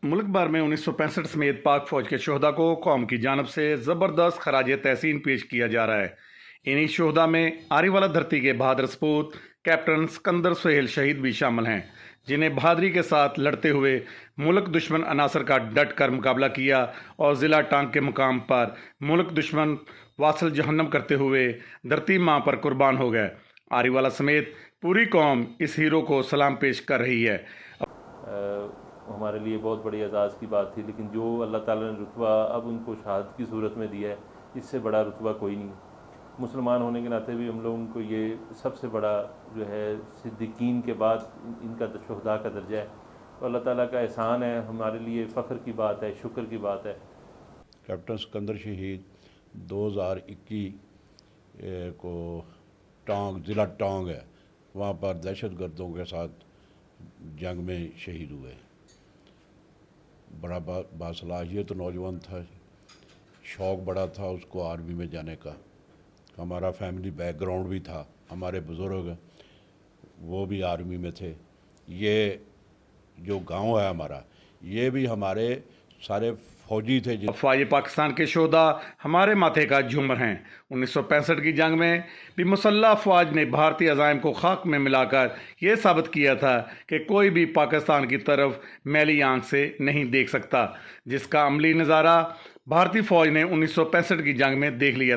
मुल्क भर में 1965 समेत पाक फौज के शोहदा को कौम की जानब से ज़बरदस्त खराज तहसीन पेश किया जा रहा है। इन्हीं शोहदा में आरीवाला धरती के बहादुर सपूत कैप्टन सिकंदर सुहेल शहीद भी शामिल हैं, जिन्हें बहादुरी के साथ लड़ते हुए मुल्क दुश्मन अनासर का डट कर मुकाबला किया और ज़िला टांग के मुकाम पर मुल्क दुश्मन वासल जहन्नम करते हुए धरती माँ पर कुर्बान हो गए। आरीवाला समेत पूरी कौम इस हीरो को सलाम पेश कर रही है। हमारे लिए बहुत बड़ी एजाज़ की बात थी, लेकिन जो अल्लाह ताला ने रुतबा अब उनको शहादत की सूरत में दिया है, इससे बड़ा रुतबा कोई नहीं। मुसलमान होने के नाते भी हम लोगों को ये सबसे बड़ा जो है सिद्दीकीन के बाद इनका शुहदा का दर्जा है, तो अल्लाह ताला का एहसान है, हमारे लिए फ़ख्र की बात है, शुक्र की बात है। कैप्टन सिकंदर शहीद 2021 को टांग ज़िला टांग है, वहाँ पर दहशतगर्दों के साथ जंग में शहीद हुए। बड़ा बासलाहियत नौजवान था, शौक़ बड़ा था उसको आर्मी में जाने का। हमारा फैमिली बैकग्राउंड भी था, हमारे बुज़ुर्ग वो भी आर्मी में थे। ये जो गांव है हमारा, ये भी हमारे सारे फौजी थे। अफ़वाज पाकिस्तान के शोहदा हमारे माथे का झूमर हैं। 1965 की जंग में भी मुसल्लह अफ़वाज ने भारतीय अज़ाइम को खाक में मिलाकर ये साबित किया था कि कोई भी पाकिस्तान की तरफ मैली आंख से नहीं देख सकता, जिसका अमली नज़ारा भारतीय फ़ौज ने 1965 की जंग में देख लिया।